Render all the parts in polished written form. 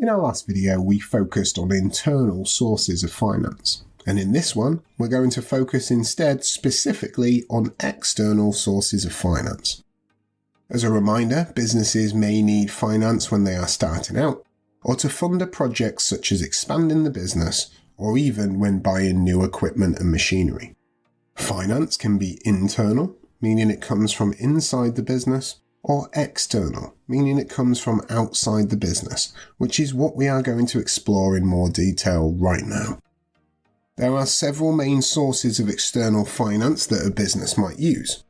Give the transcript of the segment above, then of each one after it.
In our last video, we focused on internal sources of finance. And in this one, we're going to focus instead specifically on external sources of finance. As a reminder, businesses may need finance when they are starting out, or to fund a project such as expanding the business, or even when buying new equipment and machinery. Finance can be internal, meaning it comes from inside the business, or external, meaning it comes from outside the business, which is what we are going to explore in more detail right now. There are several main sources of external finance that a business might use.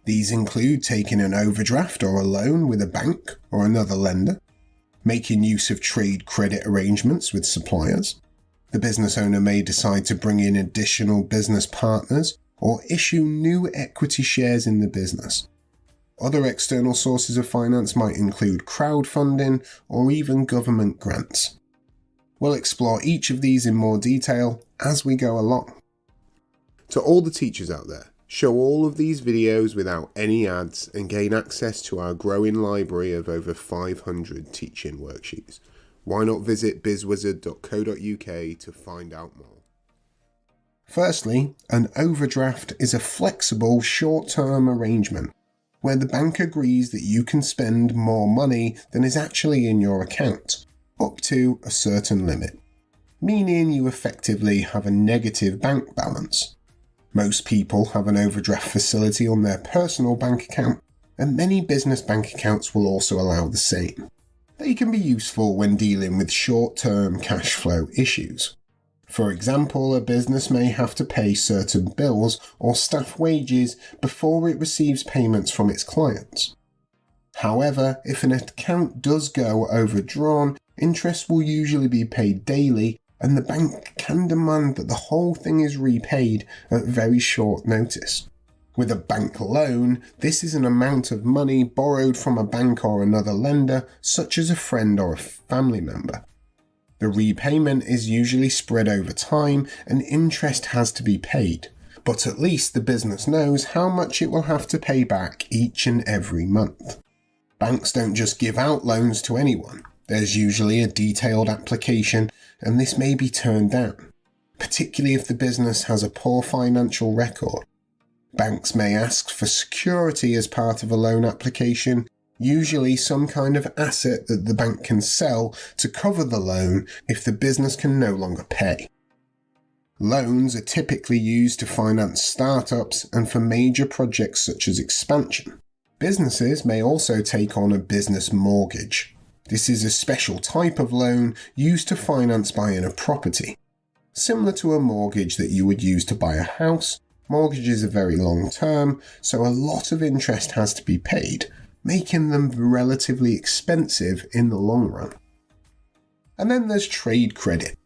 These include taking an overdraft or a loan with a bank or another lender, making use of trade credit arrangements with suppliers. The business owner may decide to bring in additional business partners or issue new equity shares in the business. Other external sources of finance might include crowdfunding or even government grants. We'll explore each of these in more detail as we go along. To all the teachers out there, show all of these videos without any ads and gain access to our growing library of over 500 teaching worksheets. Why not visit BizzWizard.co.uk to find out more? Firstly, an overdraft is a flexible short-term arrangement where the bank agrees that you can spend more money than is actually in your account, up to a certain limit, meaning you effectively have a negative bank balance. Most people have an overdraft facility on their personal bank account, and many business bank accounts will also allow the same. They can be useful when dealing with short-term cash flow issues. For example, a business may have to pay certain bills or staff wages before it receives payments from its clients. However, if an account does go overdrawn, interest will usually be paid daily, and the bank can demand that the whole thing is repaid at very short notice. With a bank loan, this is an amount of money borrowed from a bank or another lender, such as a friend or a family member. The repayment is usually spread over time and interest has to be paid, but at least the business knows how much it will have to pay back each and every month. Banks don't just give out loans to anyone. There's usually a detailed application, and this may be turned down, particularly if the business has a poor financial record. Banks may ask for security as part of a loan application, usually some kind of asset that the bank can sell to cover the loan if the business can no longer pay. Loans are typically used to finance startups and for major projects such as expansion. Businesses may also take on a business mortgage. This is a special type of loan used to finance buying a property. Similar to a mortgage that you would use to buy a house, mortgages are very long term, so a lot of interest has to be paid, making them relatively expensive in the long run. And then there's trade credit.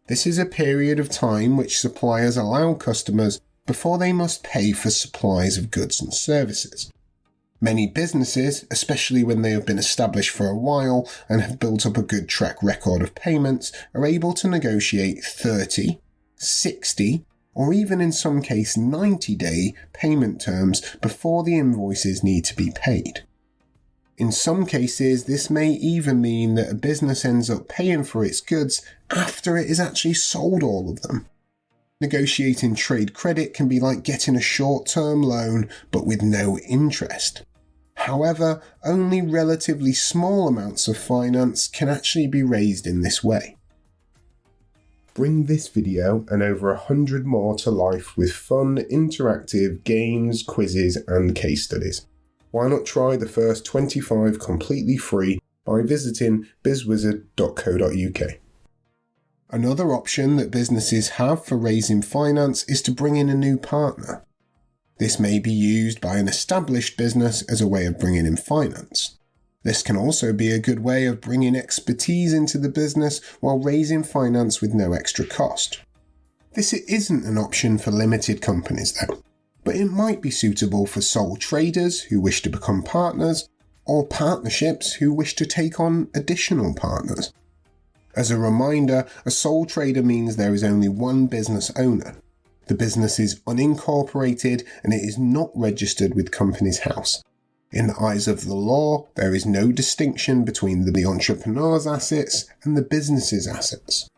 This is a period of time which suppliers allow customers before they must pay for supplies of goods and services. Many businesses, especially when they have been established for a while and have built up a good track record of payments, are able to negotiate 30, 60, or even in some case 90-day payment terms before the invoices need to be paid. In some cases, this may even mean that a business ends up paying for its goods after it has actually sold all of them. Negotiating trade credit can be like getting a short-term loan but with no interest. However, only relatively small amounts of finance can actually be raised in this way. Bring this video and over 100 more to life with fun, interactive games, quizzes and case studies. Why not try the first 25 completely free by visiting BizzWizard.co.uk. Another option that businesses have for raising finance is to bring in a new partner. This may be used by an established business as a way of bringing in finance. This can also be a good way of bringing expertise into the business while raising finance with no extra cost. This isn't an option for limited companies though, but it might be suitable for sole traders who wish to become partners, or partnerships who wish to take on additional partners. As a reminder, a sole trader means there is only one business owner. The business is unincorporated and it is not registered with Companies House. In the eyes of the law, there is no distinction between the entrepreneur's assets and the business's assets.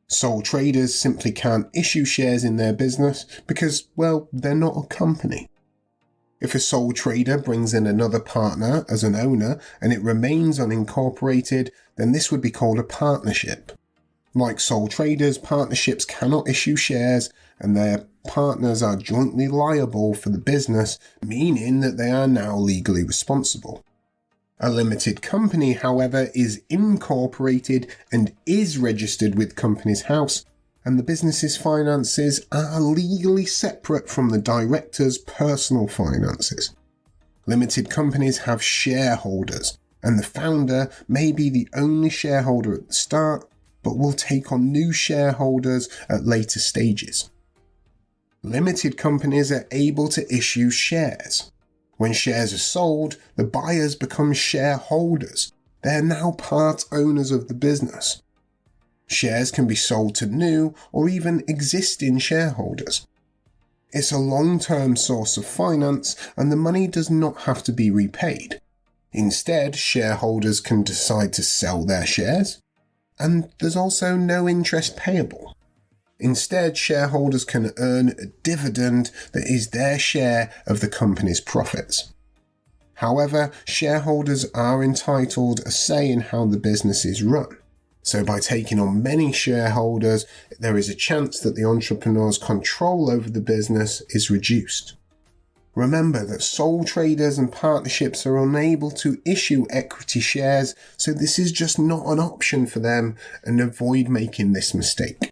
Sole traders simply can't issue shares in their business because, well, they're not a company. If a sole trader brings in another partner as an owner and it remains unincorporated, then this would be called a partnership. Like sole traders, partnerships cannot issue shares and their partners are jointly liable for the business, meaning that they are now legally responsible. A limited company, however, is incorporated and is registered with Companies House, and the business's finances are legally separate from the director's personal finances. Limited companies have shareholders, and the founder may be the only shareholder at the start, but will take on new shareholders at later stages. Limited companies are able to issue shares. When shares are sold, the buyers become shareholders. They are now part owners of the business. Shares can be sold to new or even existing shareholders. It's a long-term source of finance and the money does not have to be repaid. Instead, shareholders can decide to sell their shares, and there's also no interest payable. Instead, shareholders can earn a dividend that is their share of the company's profits. However, shareholders are entitled a say in how the business is run. So by taking on many shareholders, there is a chance that the entrepreneur's control over the business is reduced. Remember that sole traders and partnerships are unable to issue equity shares, so this is just not an option for them, and avoid making this mistake.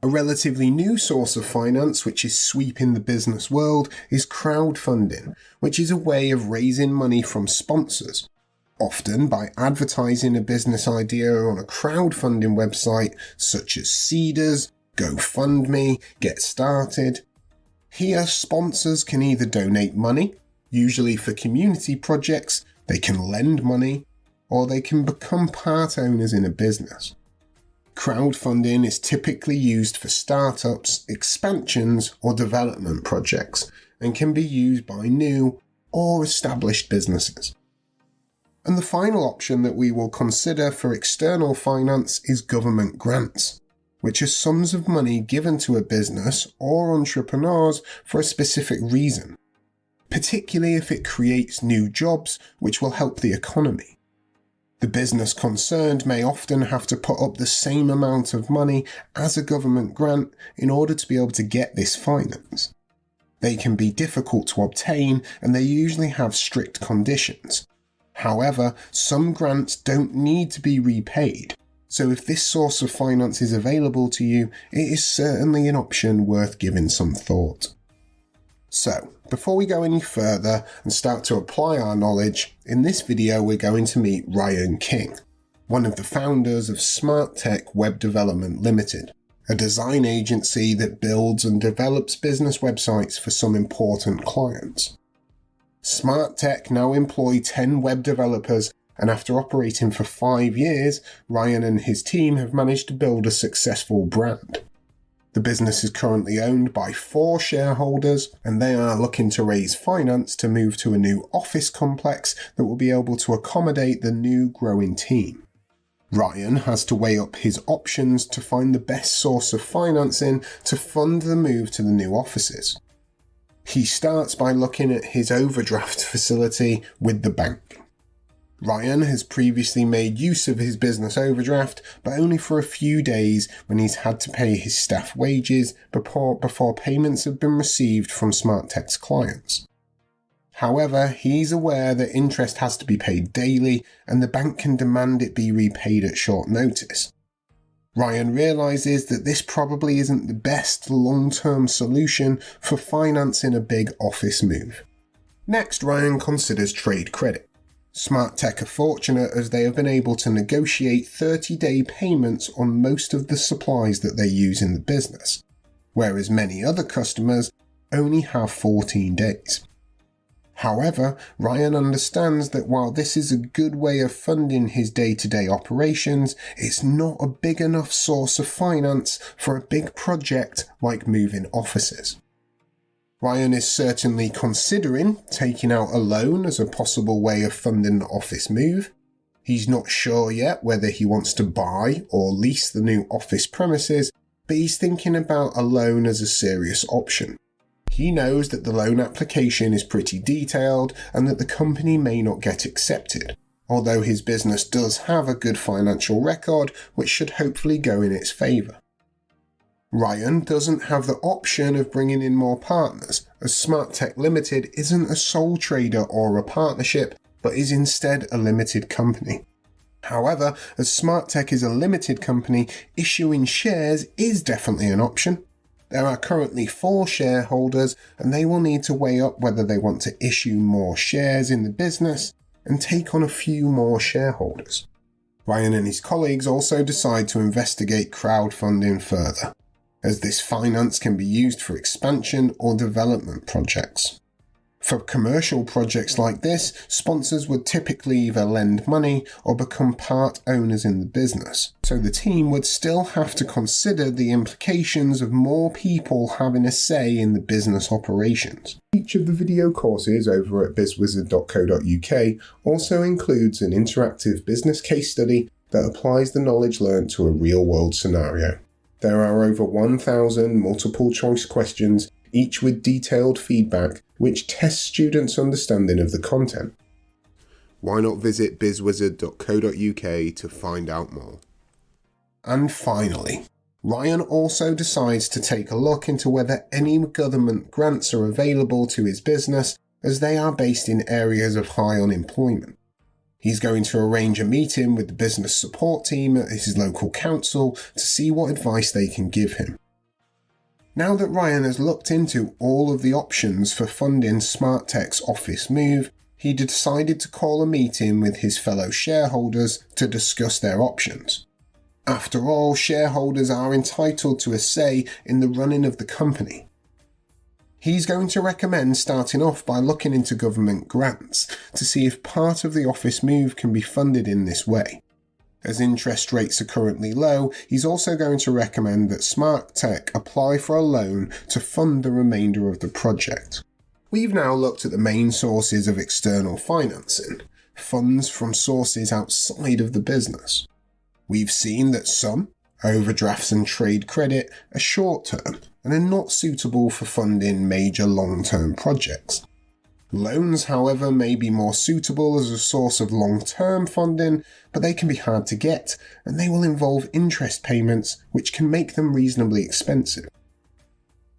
A relatively new source of finance which is sweeping the business world is crowdfunding, which is a way of raising money from sponsors, often by advertising a business idea on a crowdfunding website such as Seedrs, GoFundMe, Get Started. Here, sponsors can either donate money, usually for community projects, they can lend money, or they can become part owners in a business. Crowdfunding is typically used for startups, expansions, or development projects, and can be used by new or established businesses. And the final option that we will consider for external finance is government grants, which are sums of money given to a business or entrepreneurs for a specific reason, particularly if it creates new jobs which will help the economy. The business concerned may often have to put up the same amount of money as a government grant in order to be able to get this finance. They can be difficult to obtain and they usually have strict conditions. However, some grants don't need to be repaid, so if this source of finance is available to you, it is certainly an option worth giving some thought. So, before we go any further and start to apply our knowledge, in this video we're going to meet Ryan King, one of the founders of Smart Tech Web Development Limited, a design agency that builds and develops business websites for some important clients. Smart Tech now employ 10 web developers, and after operating for 5 years, Ryan and his team have managed to build a successful brand. The business is currently owned by 4 shareholders, and they are looking to raise finance to move to a new office complex that will be able to accommodate the new growing team. Ryan has to weigh up his options to find the best source of financing to fund the move to the new offices. He starts by looking at his overdraft facility with the bank. Ryan has previously made use of his business overdraft, but only for a few days when he's had to pay his staff wages before payments have been received from SmartTech's clients. However, he's aware that interest has to be paid daily and the bank can demand it be repaid at short notice. Ryan realises that this probably isn't the best long-term solution for financing a big office move. Next, Ryan considers trade credit. SmartTech are fortunate as they have been able to negotiate 30-day payments on most of the supplies that they use in the business, whereas many other customers only have 14 days. However, Ryan understands that while this is a good way of funding his day-to-day operations, it's not a big enough source of finance for a big project like moving offices. Ryan is certainly considering taking out a loan as a possible way of funding the office move. He's not sure yet whether he wants to buy or lease the new office premises, but he's thinking about a loan as a serious option. He knows that the loan application is pretty detailed and that the company may not get accepted, although his business does have a good financial record which should hopefully go in its favour. Ryan doesn't have the option of bringing in more partners, as Smart Tech Limited isn't a sole trader or a partnership, but is instead a limited company. However, as Smart Tech is a limited company, issuing shares is definitely an option. There are currently 4 shareholders, and they will need to weigh up whether they want to issue more shares in the business and take on a few more shareholders. Ryan and his colleagues also decide to investigate crowdfunding further, as this finance can be used for expansion or development projects. For commercial projects like this, sponsors would typically either lend money or become part owners in the business, so the team would still have to consider the implications of more people having a say in the business operations. Each of the video courses over at BizzWizard.co.uk also includes an interactive business case study that applies the knowledge learned to a real-world scenario. There are over 1,000 multiple-choice questions, each with detailed feedback, which tests students' understanding of the content. Why not visit BizzWizard.co.uk to find out more? And finally, Ryan also decides to take a look into whether any government grants are available to his business, as they are based in areas of high unemployment. He's going to arrange a meeting with the business support team at his local council to see what advice they can give him. Now that Ryan has looked into all of the options for funding Smart Tech's office move, he decided to call a meeting with his fellow shareholders to discuss their options. After all, shareholders are entitled to a say in the running of the company. He's going to recommend starting off by looking into government grants to see if part of the office move can be funded in this way. As interest rates are currently low, he's also going to recommend that Smart Tech apply for a loan to fund the remainder of the project. We've now looked at the main sources of external financing, funds from sources outside of the business. We've seen that some, overdrafts and trade credit, are short-term and are not suitable for funding major long-term projects. Loans, however, may be more suitable as a source of long-term funding, but they can be hard to get, and they will involve interest payments, which can make them reasonably expensive.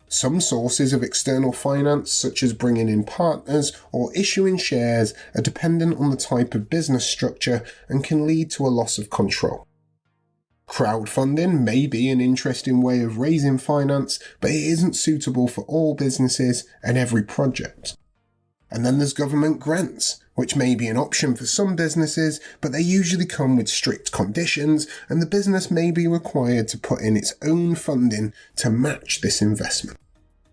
Some sources of external finance, such as bringing in partners or issuing shares, are dependent on the type of business structure and can lead to a loss of control. Crowdfunding may be an interesting way of raising finance, but it isn't suitable for all businesses and every project. And then there's government grants, which may be an option for some businesses, but they usually come with strict conditions, and the business may be required to put in its own funding to match this investment.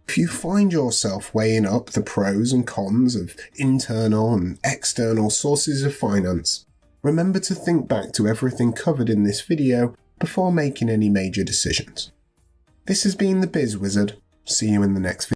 If you find yourself weighing up the pros and cons of internal and external sources of finance, remember to think back to everything covered in this video before making any major decisions. This has been the BizzWizard. See you in the next video.